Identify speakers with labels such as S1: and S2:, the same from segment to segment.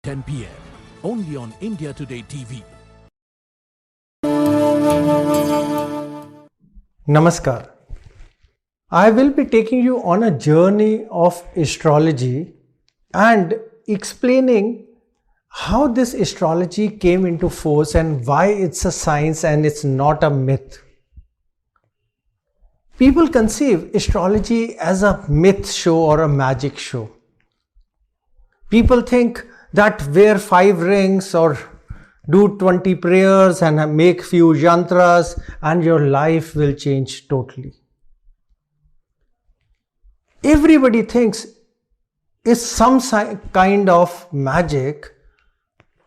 S1: 10 p.m. only on India Today TV.
S2: Namaskar. I will be taking you on a journey of astrology and explaining how this astrology came into force and why it's a science and it's not a myth. People conceive astrology as a myth show or a magic show. People think that wear 5 rings or do 20 prayers and make few yantras and your life will change totally. Everybody thinks it's some kind of magic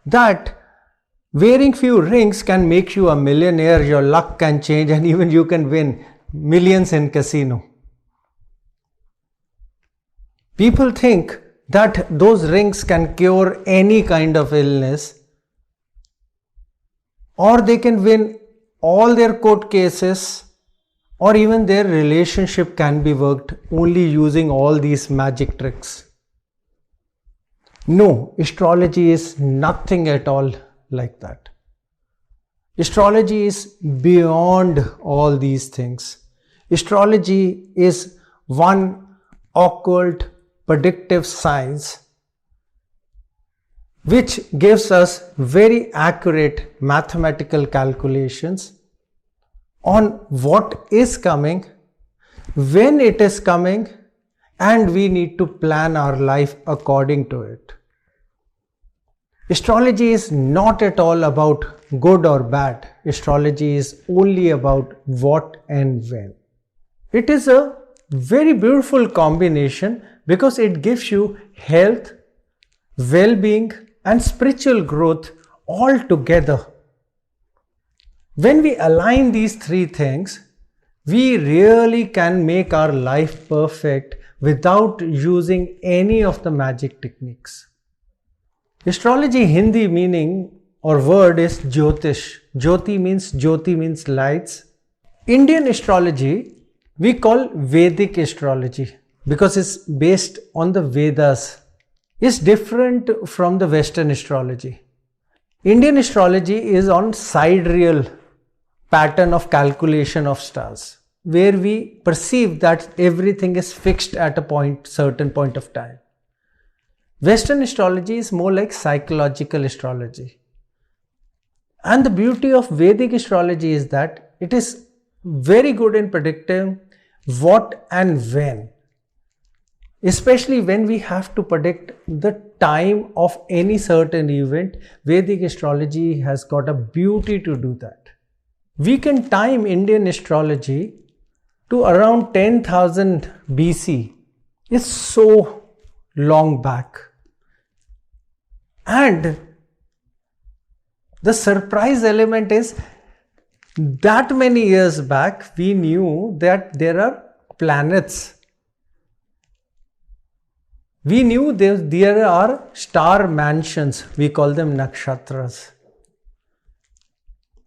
S2: that wearing few rings can make you a millionaire, your luck can change and even you can win millions in casino. People think that those rings can cure any kind of illness, or they can win all their court cases, or even their relationship can be worked only using all these magic tricks. No, astrology is nothing at all like that. Astrology is beyond all these things. Astrology is one occult predictive science which gives us very accurate mathematical calculations on what is coming, when it is coming, and we need to plan our life according to it. Astrology is not at all about good or bad. Astrology is only about what and when. It is a very beautiful combination because it gives you health, well-being and spiritual growth all together. When we align these 3 things, we really can make our life perfect without using any of the magic techniques. Astrology Hindi meaning or word is Jyotish. Jyoti means lights. Indian astrology we call Vedic astrology because it's based on the Vedas. It's different from the Western astrology. Indian astrology is on sidereal pattern of calculation of stars, where we perceive that everything is fixed at a certain point of time. Western astrology is more like psychological astrology. And the beauty of Vedic astrology is that it is very good in predicting what and when. Especially when we have to predict the time of any certain event, Vedic astrology has got a beauty to do that. We can time Indian astrology to around 10,000 BC. It's so long back. And the surprise element is that many years back we knew that there are planets. We knew there are star mansions, we call them nakshatras.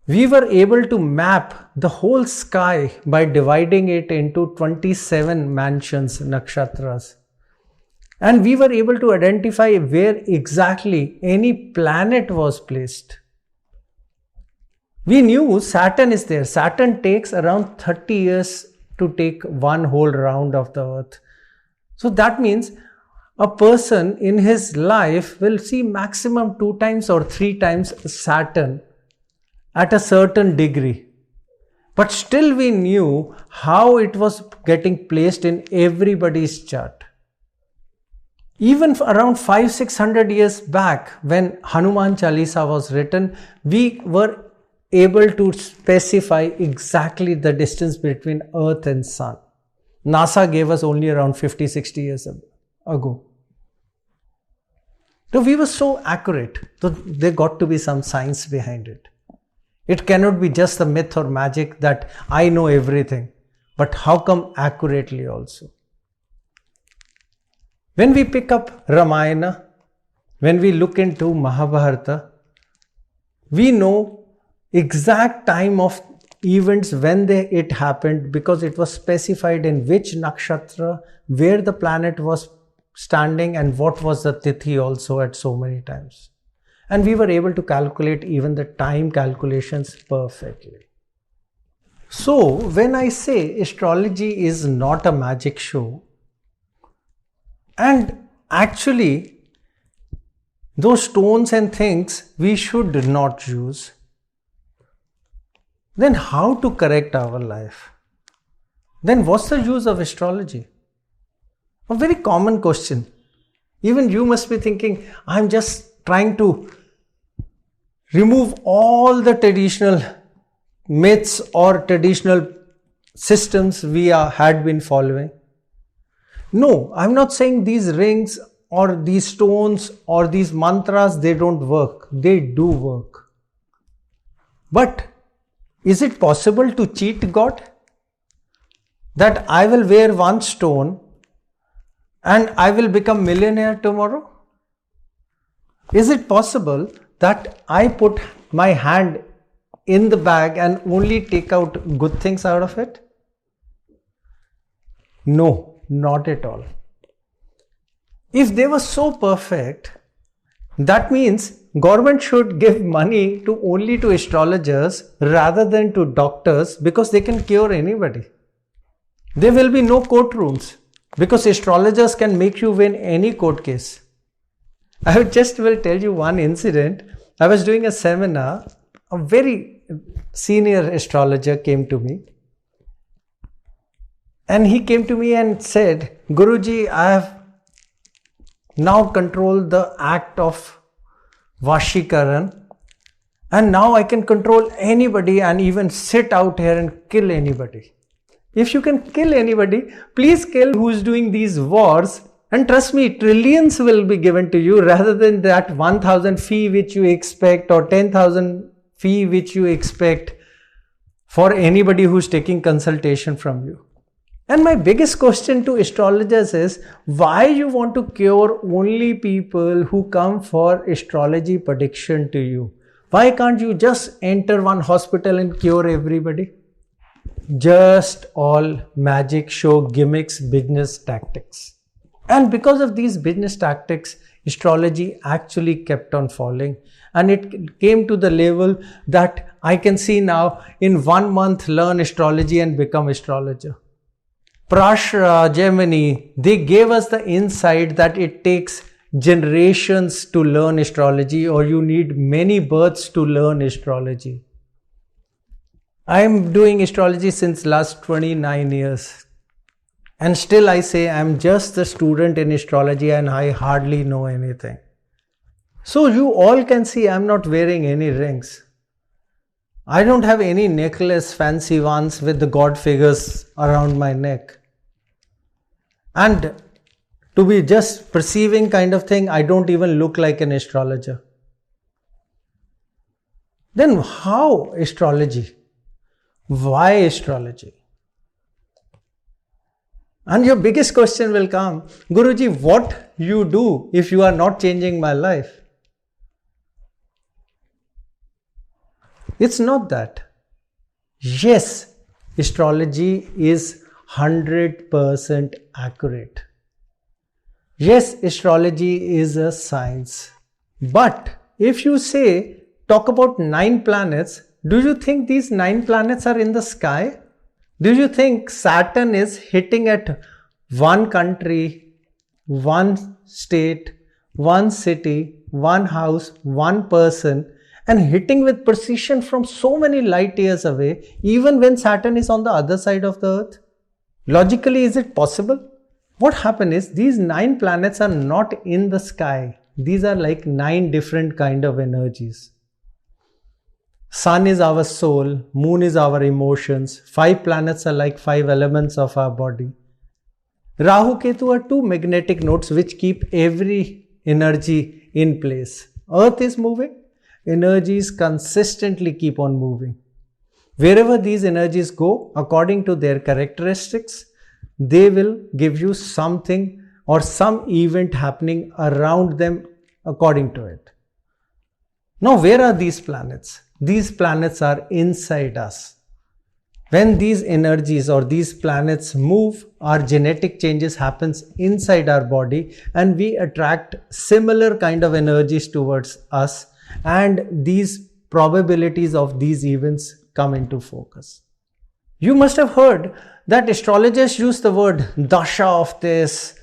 S2: We were able to map the whole sky by dividing it into 27 mansions, nakshatras. And we were able to identify where exactly any planet was placed. We knew Saturn is there. Saturn takes around 30 years to take one whole round of the earth. So that means a person in his life will see maximum 2 times or 3 times Saturn at a certain degree. But still we knew how it was getting placed in everybody's chart. Even around 500-600 years back when Hanuman Chalisa was written, we were able to specify exactly the distance between Earth and Sun. NASA gave us only around 50-60 years ago. So we were so accurate. So there got to be some science behind it. It cannot be just a myth or magic that I know everything. But how come accurately also? When we pick up Ramayana, when we look into Mahabharata, we know exact time of events when it happened because it was specified in which nakshatra, where the planet was standing and what was the tithi also at so many times. And we were able to calculate even the time calculations perfectly. So when I say astrology is not a magic show, and actually those stones and things we should not use, then how to correct our life? Then what's the use of astrology? A very common question. Even you must be thinking, I'm just trying to remove all the traditional myths or traditional systems we had been following. No, I'm not saying these rings or these stones or these mantras, they don't work. They do work. But is it possible to cheat God? That I will wear one stone and I will become millionaire tomorrow? Is it possible that I put my hand in the bag and only take out good things out of it? No, not at all. If they were so perfect, that means government should give money to only to astrologers rather than to doctors, because they can cure anybody. There will be no courtrooms because astrologers can make you win any court case. I just will tell you one incident. I was doing a seminar. A very senior astrologer came to me. And he came to me and said, Guruji, I have now controlled the act of Vashikaran. And now I can control anybody and even sit out here and kill anybody. If you can kill anybody, please kill who's doing these wars. And trust me, trillions will be given to you rather than that 1,000 fee which you expect or 10,000 fee which you expect for anybody who's taking consultation from you. And my biggest question to astrologers is, why you want to cure only people who come for astrology prediction to you? Why can't you just enter one hospital and cure everybody? Just all magic show gimmicks, business tactics. And because of these business tactics, astrology actually kept on falling. And it came to the level that I can see now in 1 month learn astrology and become astrologer. Prashra, Gemini, they gave us the insight that it takes generations to learn astrology, or you need many births to learn astrology. I am doing astrology since last 29 years. And still I say I'm just a student in astrology and I hardly know anything. So you all can see I'm not wearing any rings. I don't have any necklace, fancy ones with the god figures around my neck. And to be just perceiving kind of thing, I don't even look like an astrologer. Then how astrology? Why astrology? And your biggest question will come, Guruji, what you do if you are not changing my life? It's not that. Yes, astrology is 100% accurate. Yes, astrology is a science. But if you say, talk about 9 planets, do you think these 9 planets are in the sky? Do you think Saturn is hitting at one country, one state, one city, one house, one person, and hitting with precision from so many light years away, even when Saturn is on the other side of the earth? Logically, is it possible? What happened is these 9 planets are not in the sky. These are like 9 different kind of energies. Sun is our soul, moon is our emotions, 5 planets are like 5 elements of our body. Rahu, Ketu are 2 magnetic nodes which keep every energy in place. Earth is moving, energies consistently keep on moving. Wherever these energies go, according to their characteristics, they will give you something or some event happening around them according to it. Now, where are these planets? These planets are inside us. When these energies or these planets move, our genetic changes happens inside our body and we attract similar kind of energies towards us, and these probabilities of these events come into focus. You must have heard that astrologers use the word dasha of this,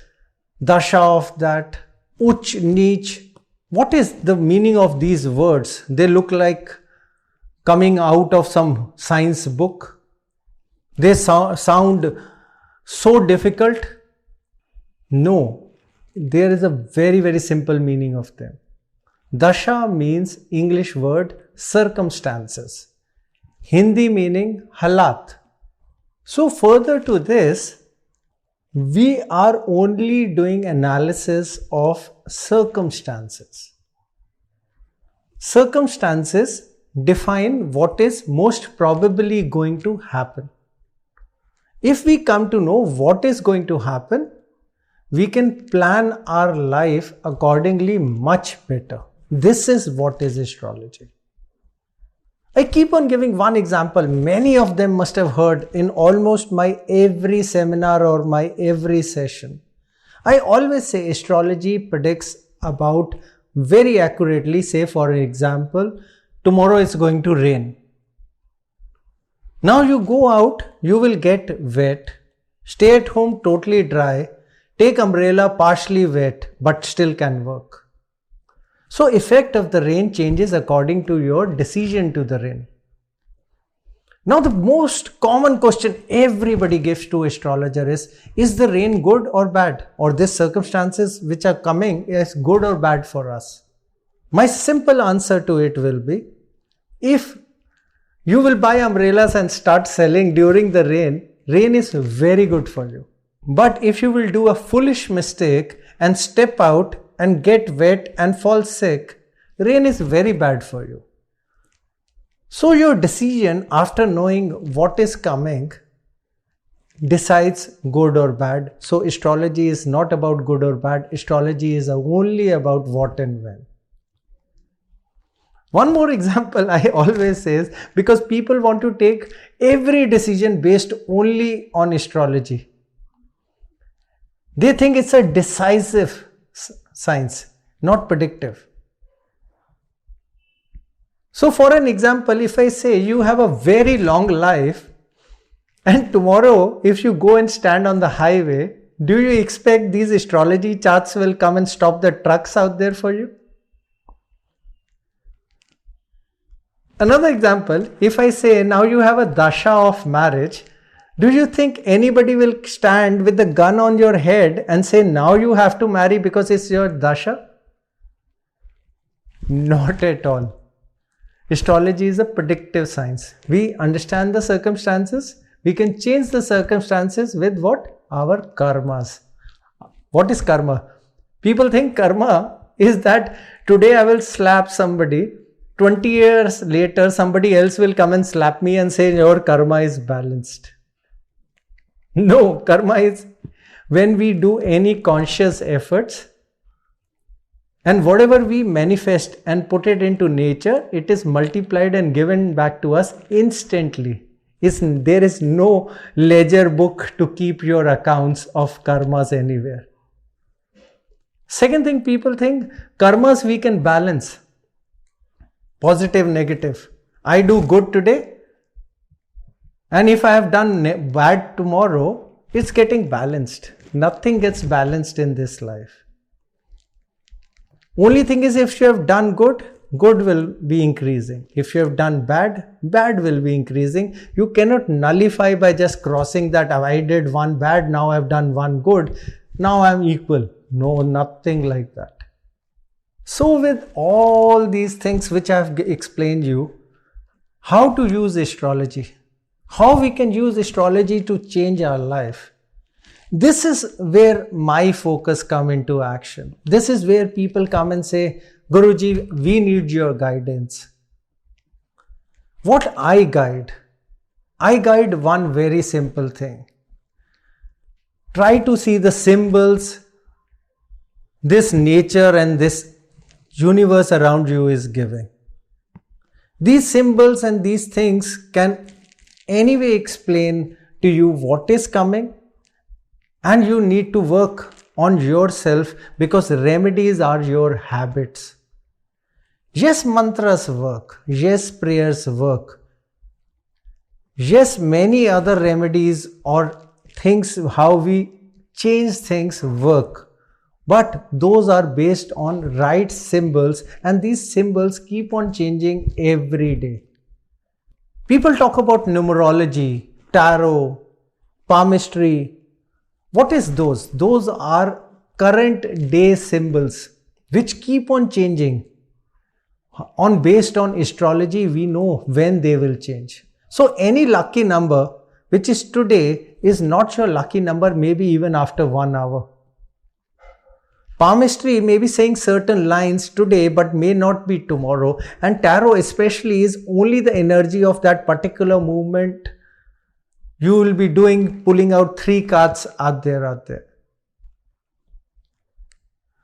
S2: dasha of that, uch, neech. What is the meaning of these words? They look like coming out of some science book. They sound so difficult. No, there is a very, very simple meaning of them. Dasha means English word circumstances. Hindi meaning halat. So further to this, we are only doing analysis of circumstances. Circumstances define what is most probably going to happen. If we come to know what is going to happen, we can plan our life accordingly much better. This is what is astrology. I keep on giving one example. Many of them must have heard in almost my every seminar or my every session. I always say astrology predicts about very accurately, say for example, tomorrow it's going to rain. Now you go out, you will get wet, stay at home totally dry, take umbrella partially wet but still can work. So effect of the rain changes according to your decision to the rain. Now the most common question everybody gives to astrologer is the rain good or bad? Or these circumstances which are coming is good or bad for us? My simple answer to it will be, if you will buy umbrellas and start selling during the rain, rain is very good for you. But if you will do a foolish mistake and step out and get wet and fall sick, rain is very bad for you. So your decision after knowing what is coming decides good or bad. So astrology is not about good or bad. Astrology is only about what and when. One more example I always say is, because people want to take every decision based only on astrology. They think it's a decisive science, not predictive. So for an example, if I say you have a very long life and tomorrow if you go and stand on the highway, do you expect these astrology charts will come and stop the trucks out there for you? Another example, if I say now you have a dasha of marriage, do you think anybody will stand with the gun on your head and say now you have to marry because it's your dasha? Not at all. Astrology is a predictive science. We understand the circumstances. We can change the circumstances with what? Our karmas. What is karma? People think karma is that today I will slap somebody. 20 years later, somebody else will come and slap me and say your karma is balanced. No, karma is when we do any conscious efforts and whatever we manifest and put it into nature, it is multiplied and given back to us instantly. There is no ledger book to keep your accounts of karmas anywhere. Second thing, people think karmas we can balance. Positive, negative. I do good today, and if I have done bad tomorrow, it's getting balanced. Nothing gets balanced in this life. Only thing is, if you have done good, good will be increasing. If you have done bad, bad will be increasing. You cannot nullify by just crossing that I did one bad, now I have done one good, now I am equal. No, nothing like that. So with all these things which I have explained you, how to use astrology, how we can use astrology to change our life. This is where my focus come into action. This is where people come and say, Guruji, we need your guidance. What I guide one very simple thing. Try to see the symbols this nature and this universe around you is giving. These symbols and these things can anyway explain to you what is coming, and you need to work on yourself because remedies are your habits. Yes, mantras work. Yes, prayers work. Yes, many other remedies or things, how we change things work. But those are based on right symbols, and these symbols keep on changing every day. People talk about numerology, tarot, palmistry. What is those? Those are current day symbols which keep on changing. Based on astrology, we know when they will change. So any lucky number which is today is not your lucky number, maybe even after 1 hour. Palmistry may be saying certain lines today but may not be tomorrow, and tarot especially is only the energy of that particular movement. You will be pulling out 3 cards out there.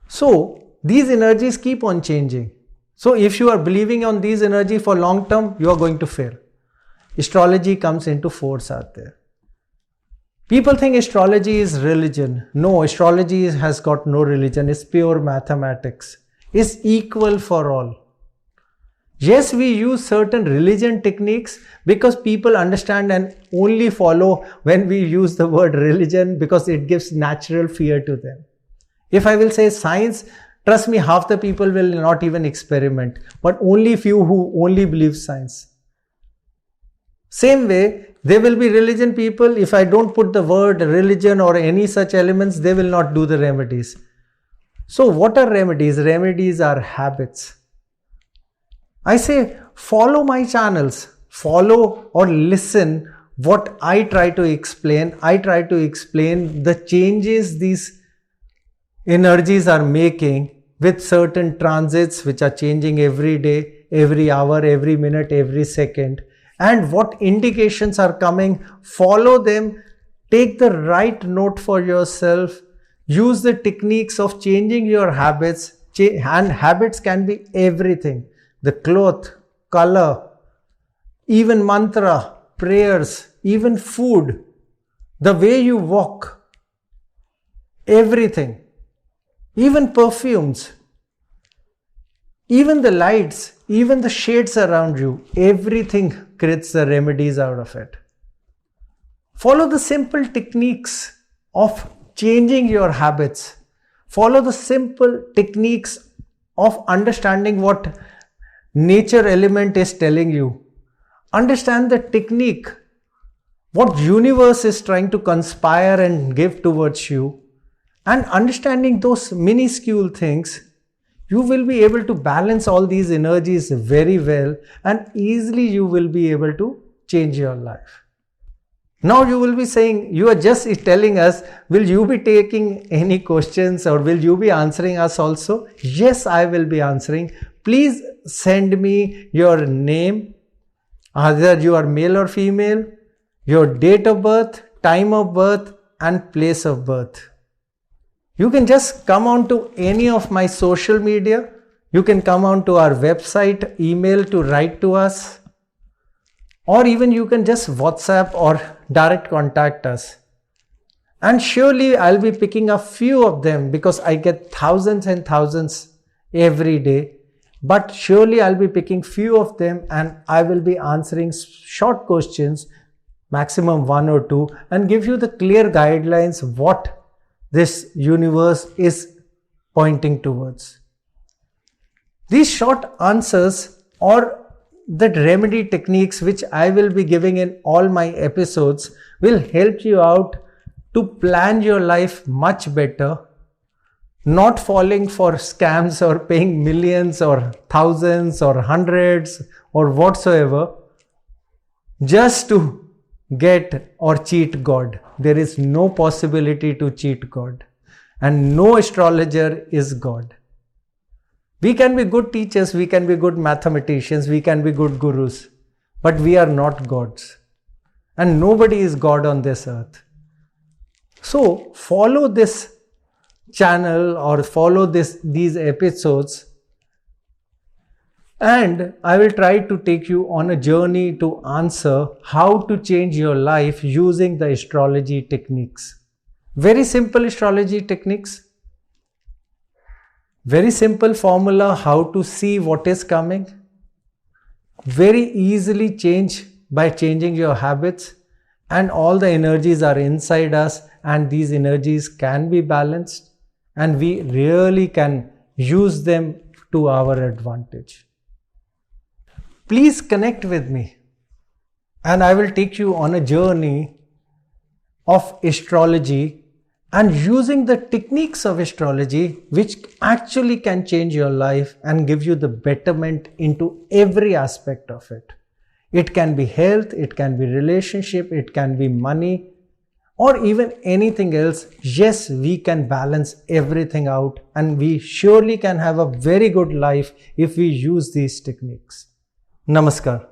S2: So these energies keep on changing. So if you are believing on these energy for long term, you are going to fail. Astrology comes into force out there. People think astrology is religion. No, astrology has got no religion. It's pure mathematics. It's equal for all. Yes, we use certain religion techniques because people understand and only follow when we use the word religion because it gives natural fear to them. If I will say science, trust me, half the people will not even experiment, but only few who only believe science. Same way, there will be religion people. If I don't put the word religion or any such elements, they will not do the remedies. So what are remedies? Remedies are habits. I say follow my channels, follow or listen what I try to explain. I try to explain the changes these energies are making with certain transits which are changing every day, every hour, every minute, every second. And what indications are coming, follow them, take the right note for yourself, use the techniques of changing your habits, and habits can be everything. The cloth, color, even mantra, prayers, even food, the way you walk, everything, even perfumes, even the lights, even the shades around you, everything creates the remedies out of it. Follow the simple techniques of changing your habits. Follow the simple techniques of understanding what nature element is telling you. Understand the technique, what universe is trying to conspire and give towards you, and understanding those minuscule things, you will be able to balance all these energies very well, and easily you will be able to change your life. Now you will be saying, you are just telling us, will you be taking any questions or will you be answering us also? Yes, I will be answering. Please send me your name, either you are male or female, your date of birth, time of birth, and place of birth. You can just come on to any of my social media. You can come on to our website, email to write to us, or even you can just WhatsApp or direct contact us. And surely I'll be picking a few of them because I get thousands and thousands every day. But surely I'll be picking few of them and I will be answering short questions, maximum 1 or 2, and give you the clear guidelines what this universe is pointing towards. These short answers or the remedy techniques which I will be giving in all my episodes will help you out to plan your life much better, not falling for scams or paying millions or thousands or hundreds or whatsoever just to get or cheat God. There is no possibility to cheat God, and no astrologer is God. We can be good teachers, we can be good mathematicians, we can be good gurus, but we are not gods, and nobody is God on this earth. So follow this channel or follow these episodes And I will try to take you on a journey to answer how to change your life using the astrology techniques. Very simple astrology techniques. Very simple formula how to see what is coming. Very easily change by changing your habits, and all the energies are inside us, and these energies can be balanced, and we really can use them to our advantage. Please connect with me and I will take you on a journey of astrology and using the techniques of astrology which actually can change your life and give you the betterment into every aspect of it. It can be health, it can be relationship, it can be money, or even anything else. Yes, we can balance everything out and we surely can have a very good life if we use these techniques. Namaskar.